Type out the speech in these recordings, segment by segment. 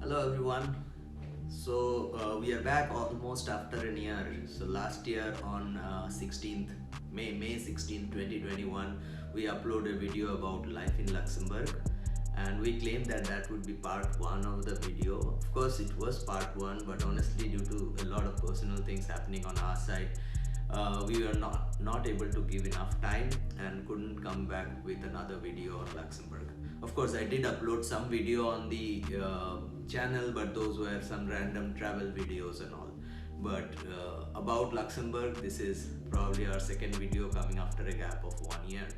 Hello everyone. We are back almost after a year. So last year on 16th May 16th 2021 we uploaded a video about life in Luxembourg, and we claimed that that would be part 1 of the video. Of course it was part 1, but honestly due to a lot of personal things happening on our side, we were not able to give enough time and couldn't come back with another video on Luxembourg. Of course, I did upload some video on the channel, but those were some random travel videos and all. But about Luxembourg, this is probably our second video coming after a gap of 1 year.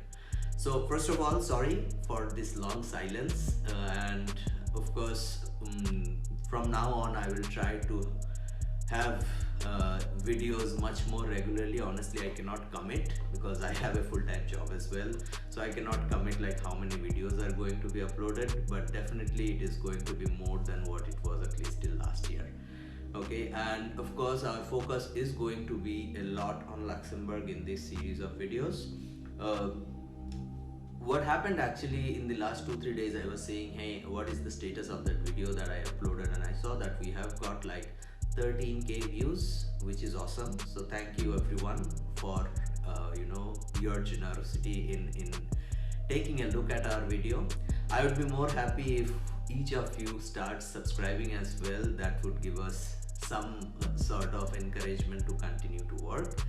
So first of all, sorry for this long silence, and of course, from now on I will try to have videos much more regularly. Honestly, I cannot commit because I have a full-time job as well, so I cannot commit like how many videos are going to be uploaded, but definitely it is going to be more than what it was at least till last year. Okay, and of course our focus is going to be a lot on Luxembourg in this series of videos. What happened actually in the last 2-3 days, I was saying, hey, what is the status of that video that I uploaded, and I saw that we have got like 13k views, which is awesome. So thank you everyone for your generosity in taking a look at our video. I would be more happy if each of you starts subscribing as well. That would give us some sort of encouragement to continue to work.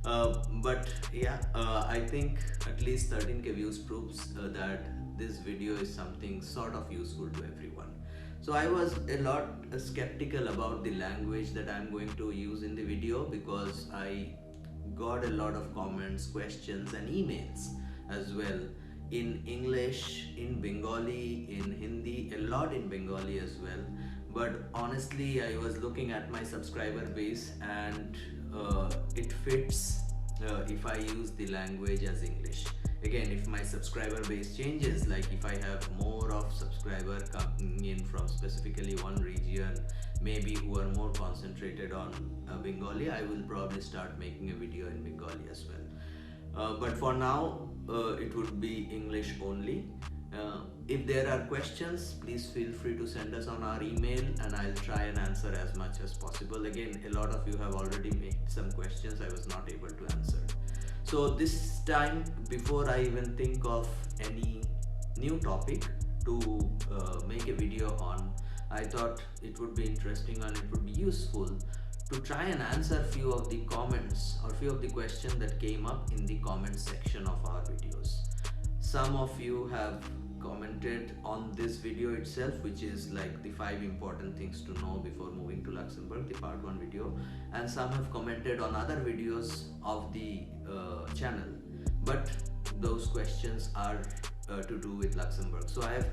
But yeah, I think at least 13k views proves that this video is something sort of useful to everyone. So I was a lot skeptical about the language that I'm going to use in the video, because I got a lot of comments, questions and emails as well in English, in Bengali, in Hindi, a lot in Bengali as well. But honestly, I was looking at my subscriber base, and it fits if I use the language as English. Again, if my subscriber base changes, like if I have more of subscriber coming in from specifically one region, maybe who are more concentrated on Bengali, I will probably start making a video in Bengali as well. But for now, it would be English only. If there are questions, please feel free to send us on our email, and I'll try and answer as much as possible. Again, a lot of you have already made some questions I was not able to answer. So this time, before I even think of any new topic to make a video on, I thought it would be interesting and it would be useful to try and answer few of the comments or few of the questions that came up in the comment section of our videos. Some of you have commented on this video itself, which is like the 5 important things to know before moving to Luxembourg, the part 1 video, and some have commented on other videos of the channel, but those questions are to do with Luxembourg. So I have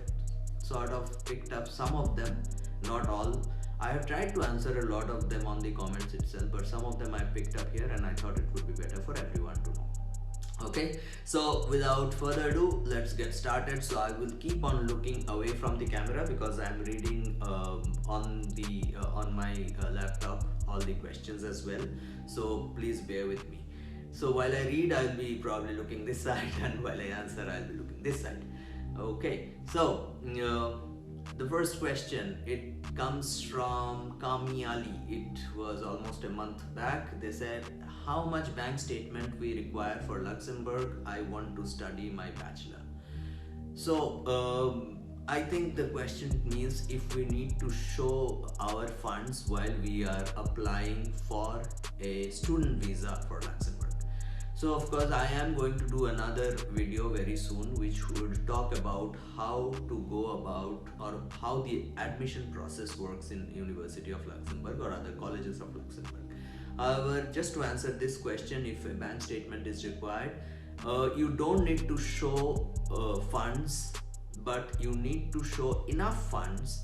sort of picked up some of them, not all. I have tried to answer a lot of them on the comments itself, but some of them I picked up here, and I thought it would be better for everyone to know. Okay, so without further ado, let's get started. So I will keep on looking away from the camera because I'm reading on my laptop all the questions as well, so please bear with me. So while I read, I'll be probably looking this side, and while I answer, I'll be looking this side. Okay, so the first question, it comes from Kami Ali. It was almost a month back. They said, how much bank statement we require for Luxembourg? I want to study my bachelor. So I think the question means if we need to show our funds while we are applying for a student visa for Luxembourg. So of course I am going to do another video very soon which would talk about how to go about or how the admission process works in University of Luxembourg or other colleges of Luxembourg. However, just to answer this question, if a bank statement is required, you don't need to show funds, but you need to show enough funds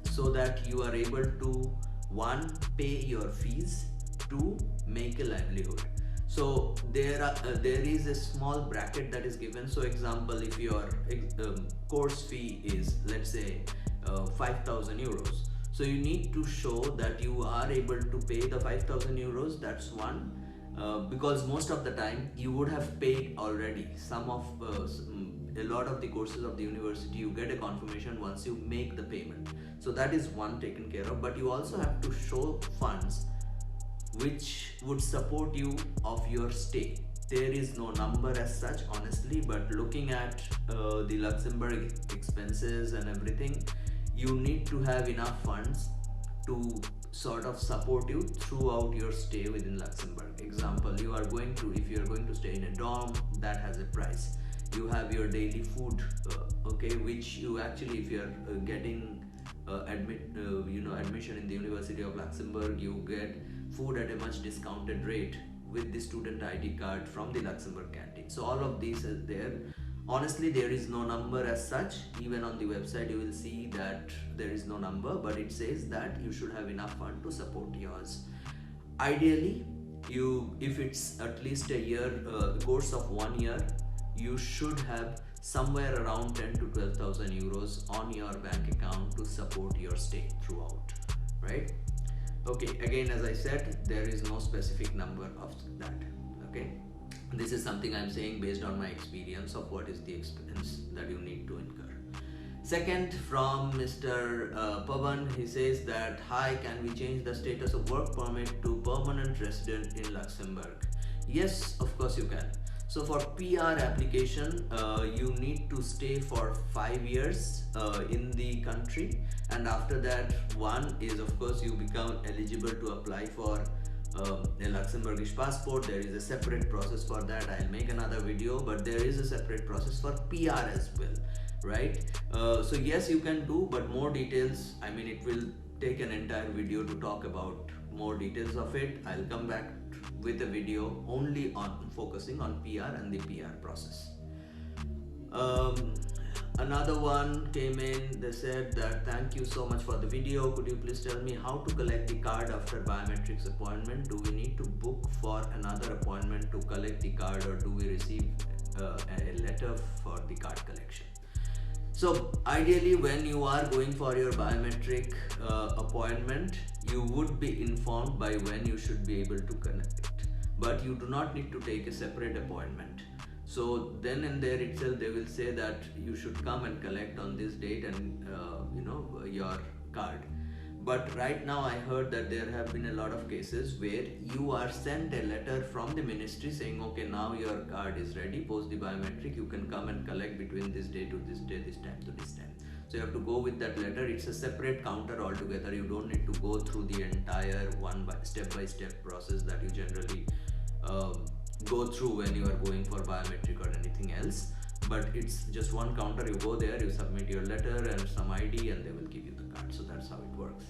so that you are able to, 1, pay your fees, 2, make a livelihood. So there is a small bracket that is given. So example, if your course fee is, let's say, 5,000 euros, so you need to show that you are able to pay the 5,000 euros. That's one, because most of the time you would have paid already some of a lot of the courses of the university, you get a confirmation once you make the payment. So that is one taken care of, but you also have to show funds which would support you of your stay. There is no number as such, honestly, but looking at the Luxembourg expenses and everything, you need to have enough funds to sort of support you throughout your stay within Luxembourg. Example, you are going to, if you are going to stay in a dorm, that has a price. You have your daily food, okay, which you actually, if you are getting admission in the University of Luxembourg, you get food at a much discounted rate with the student ID card from the Luxembourg canteen. So all of these is there. Honestly, there is no number as such. Even on the website you will see that there is no number, but it says that you should have enough fund to support yours. Ideally, if it's at least a year, course of 1 year, you should have somewhere around 10 to 12,000 euros on your bank account to support your stay throughout, right? Okay, again, as I said, there is no specific number of that. Okay, this is something I'm saying based on my experience of what is the expense that you need to incur. Second, from Mr. Pavan, he says that, hi, can we change the status of work permit to permanent resident in Luxembourg? Yes, of course you can. So for PR application, you need to stay for 5 years in the country, and after that, one is, of course, you become eligible to apply for a Luxembourgish passport. There is a separate process for that. I'll make another video, but there is a separate process for PR as well, right? So yes, you can do, but more details, I mean, it will take an entire video to talk about more details of it. I'll come back with a video only on focusing on PR and the PR process. Another one came in, they said that, thank you so much for the video, could you please tell me how to collect the card after biometrics appointment? Do we need to book for another appointment to collect the card, or do we receive a letter for the card collection? So ideally, when you are going for your biometric appointment, you would be informed by when you should be able to connect, but you do not need to take a separate appointment. So then and there itself, they will say that you should come and collect on this date and your card. But right now I heard that there have been a lot of cases where you are sent a letter from the ministry saying, okay, now your card is ready, post the biometric, you can come and collect between this day to this day, this time to this time. So you have to go with that letter. It's a separate counter altogether. You don't need to go through the entire step-by-step process that you generally go through when you are going for biometric or anything else. But it's just one counter. You go there, you submit your letter and some ID, and they will give you the card. So that's how it works.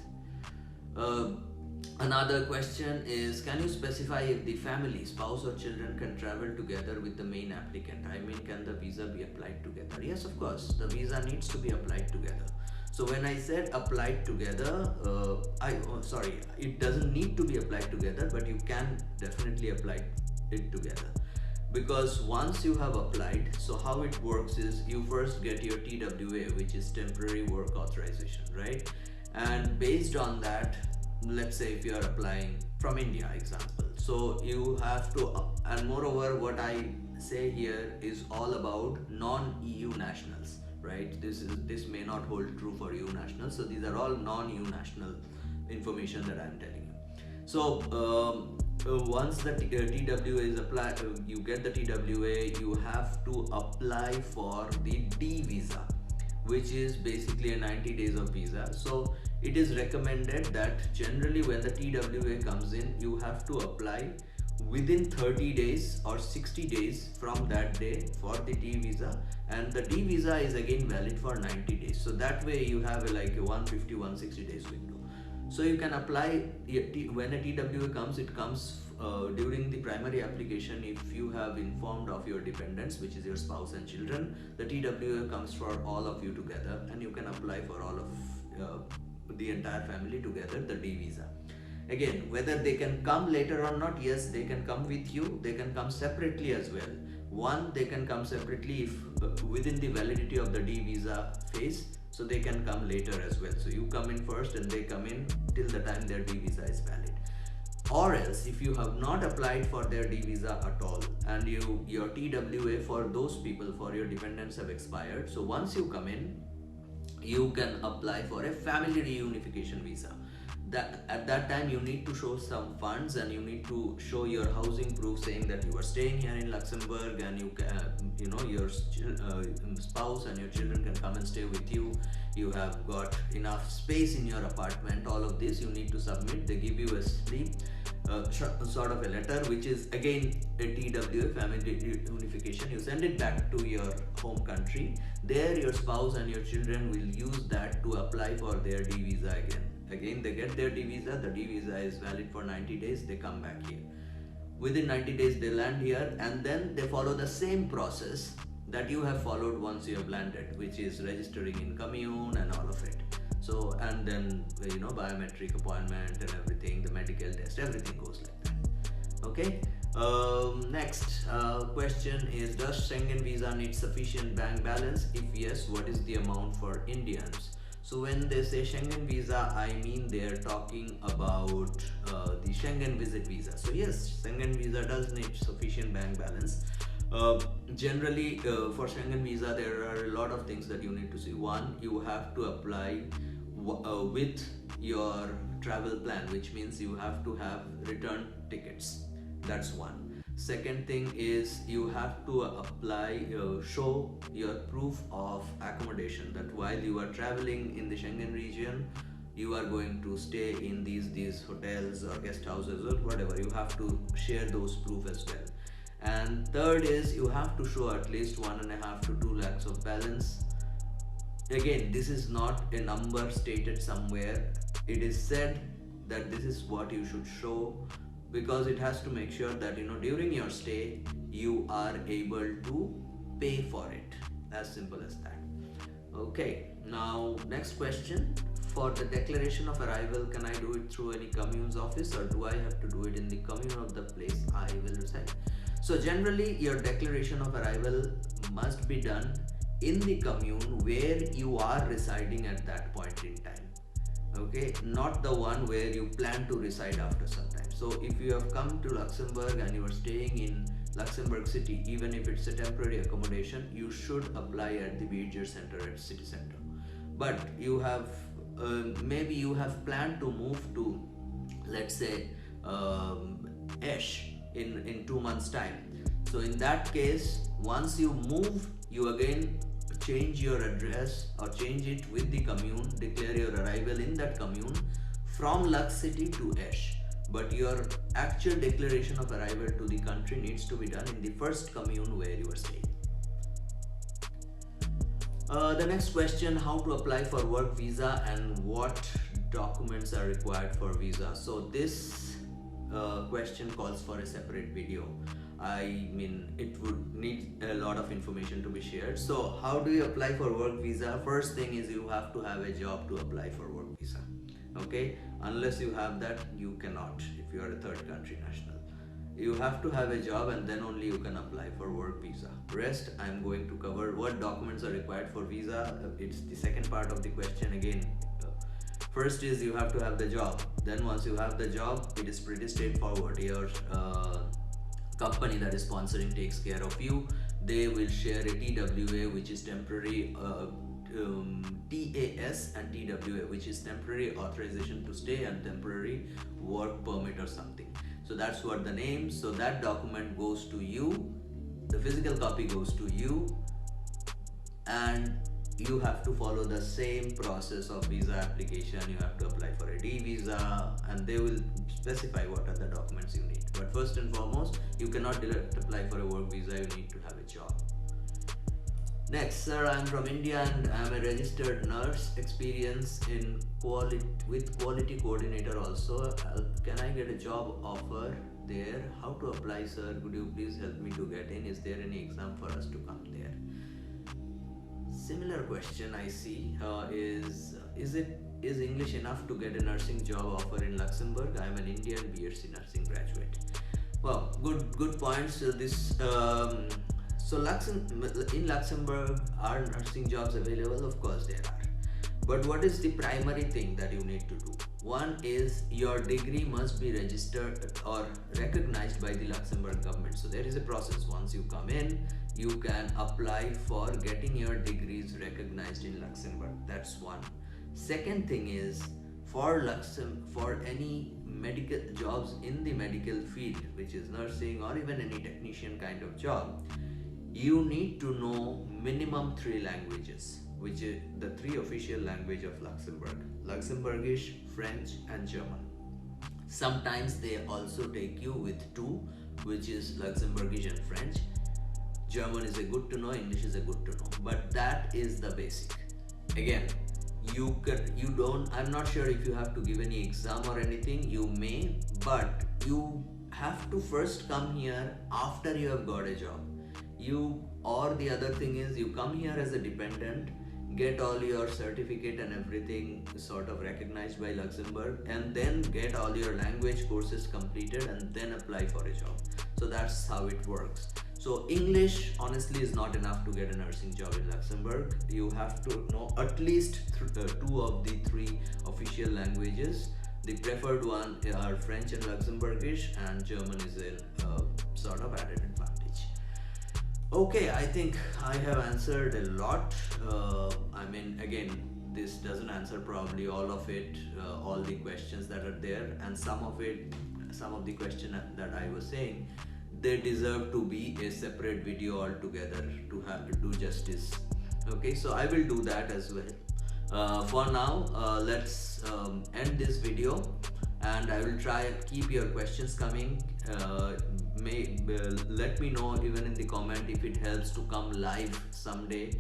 Another question is, can you specify if the family, spouse or children can travel together with the main applicant? I mean, can the visa be applied together? Yes, of course, the visa needs to be applied together. So when I said applied together, it doesn't need to be applied together, but you can definitely apply it together. Because once you have applied, so how it works is you first get your TWA, which is temporary work authorization, right? And based on that, let's say if you are applying from India, example, so you have to, and moreover, what I say here is all about non-EU nationals, right? This may not hold true for EU nationals, so these are all non-EU national information that I'm telling you. So once the TWA is applied, you get the TWA, you have to apply for the D visa, which is basically a 90 days of visa. So it is recommended that generally when the TWA comes in, you have to apply within 30 days or 60 days from that day for the D visa, and the D visa is again valid for 90 days. So that way you have a 150, 160 days window. So you can apply when a TWA comes, it comes during the primary application. If you have informed of your dependents, which is your spouse and children, the TWA comes for all of you together, and you can apply for all of the entire family together, the D visa. Again, whether they can come later or not, yes, they can come with you, they can come separately as well. One, they can come separately if within the validity of the D visa phase, so they can come later as well. So you come in first and they come in till the time their D visa is valid. Or else, if you have not applied for their D visa at all, and your TWA for those people, for your dependents, have expired, so once you come in, you can apply for a family reunification visa. That at that time you need to show some funds, and you need to show your housing proof saying that you are staying here in Luxembourg, and you can, your spouse and your children can come and stay with you. You have got enough space in your apartment. All of this you need to submit. They give you a slip, sort of a letter, which is again a TWA, family reunification. You send it back to your home country. There your spouse and your children will use that to apply for their D visa again. They get their D visa. The D visa is valid for 90 days. They come back here. Within 90 days they land here, and then they follow the same process that you have followed once you have landed, which is registering in commune and all of it. So, and then biometric appointment and everything, the medical test, everything goes like that. Okay. Next question is, does Schengen visa need sufficient bank balance? If yes, what is the amount for Indians? So when they say Schengen visa, I mean they are talking about the Schengen visit visa. So yes, Schengen visa does need sufficient bank balance. Generally, for Schengen visa, there are a lot of things that you need to see. One, you have to apply with your travel plan, which means you have to have return tickets. That's one. Second thing is you have to apply, show your proof of accommodation, that while you are traveling in the Schengen region, you are going to stay in these hotels or guest houses or whatever. You have to share those proof as well. And third is you have to show at least 1.5 to 2 lakhs of balance. Again, this is not a number stated somewhere. It is said that this is what you should show, because it has to make sure that during your stay you are able to pay for it. As simple as that. Okay, now next question. For the declaration of arrival, can I do it through any commune's office, or do I have to do it in the commune of the place I will reside? So generally your declaration of arrival must be done in the commune where you are residing at that point in time. Okay, not the one where you plan to reside after some time. So if you have come to Luxembourg and you are staying in Luxembourg city, even if it's a temporary accommodation, you should apply at the Beager Center at city center. But you have maybe you have planned to move to, let's say, Esh in 2 months time. So in that case, once you move, you again change your address or change it with the commune, declare your arrival in that commune from Lux City to Esh. But your actual declaration of arrival to the country needs to be done in the first commune where you are staying. The next question, how to apply for work visa and what documents are required for visa. So this question calls for a separate video. I mean, it would need a lot of information to be shared. So how do you apply for work visa? First thing is you have to have a job to apply for work visa. Okay, unless you have that, you cannot. If you are a third country national, you have to have a job, and then only you can apply for work visa. Rest I am going to cover. What documents are required for visa, it's the second part of the question. Again, first is you have to have the job. Then once you have the job, it is pretty straightforward. Your company that is sponsoring takes care of you. They will share a TWA, which is temporary, TAS and TWA, which is temporary authorization to stay and temporary work permit or something. So that's what the name. So that document goes to you, the physical copy goes to you, and you have to follow the same process of visa application. You have to apply for a D visa, and they will specify what are the documents you need. But first and foremost, you cannot apply for a work visa, you need to have a job. Next, sir, I'm from India and I'm a registered nurse, experience in quality coordinator also. Can I get a job offer there? How to apply, sir? Could you please help me to get in? Is there any exam for us to come there? Similar question I see is English enough to get a nursing job offer in Luxembourg? I'm an Indian BSc nursing graduate. Well, good points. So in Luxembourg, are nursing jobs available? Of course there are. But what is the primary thing that you need to do? One is your degree must be registered or recognized by the Luxembourg government. So there is a process. Once you come in, you can apply for getting your degrees recognized in Luxembourg. That's one. Second thing is, for any medical jobs in the medical field, which is nursing or even any technician kind of job, you need to know minimum three languages, which is the three official language of Luxembourg: Luxembourgish, French, and German. Sometimes they also take you with two, which is Luxembourgish and French. German is a good to know, English is a good to know, but that is the basic. Again, you don't, I'm not sure if you have to give any exam or anything. You may, but you have to first come here after you have got a job. Or the other thing is, you come here as a dependent, get all your certificate and everything sort of recognized by Luxembourg, and then get all your language courses completed and then apply for a job. So that's how it works. So English honestly is not enough to get a nursing job in Luxembourg. You have to know at least two of the three official languages. The preferred one are French and Luxembourgish, and German is a sort of added advantage. Okay, I think I have answered a lot. I mean, again, this doesn't answer probably all of it, all the questions that are there, and some of the question that I was saying, they deserve to be a separate video altogether to do justice. Okay, so I will do that as well. For now, let's end this video, and I will try and keep your questions coming. Let me know even in the comment if it helps to come live someday,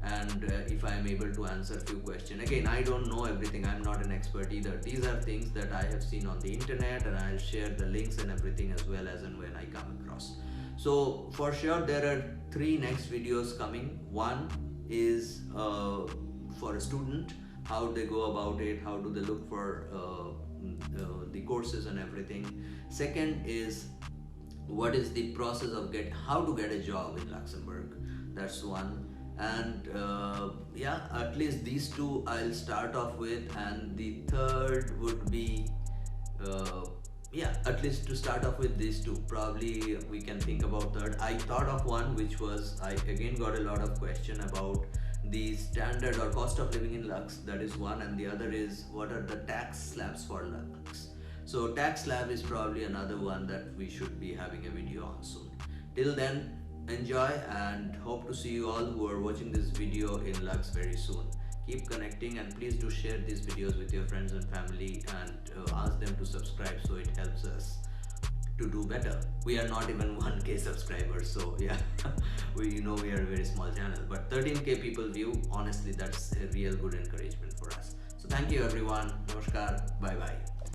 and if I am able to answer few questions. Again, I don't know everything, I'm not an expert either. These are things that I have seen on the internet, and I'll share the links and everything as well as and when I come across. So for sure there are 3 next videos coming. One is for a student, how they go about it, how do they look for the courses and everything. Second is what is the process of how to get a job in Luxembourg. That's one. And yeah, at least these 2 I'll start off with, and the third would be yeah, at least to start off with these 2. Probably we can think about third. I thought of one, which was, I again got a lot of question about the standard or cost of living in Lux. That is one, and the other is what are the tax slabs for Lux. So tax slab is probably another one that we should be having a video on soon. Till then, enjoy, and hope to see you all who are watching this video in Lux very soon. Keep connecting, and please do share these videos with your friends and family, and ask them to subscribe, so it helps us to do better. We are not even 1K subscribers, so yeah, we are a very small channel, but 13K people view. Honestly, that's a real good encouragement for us. So thank you everyone. Namaskar. Bye bye.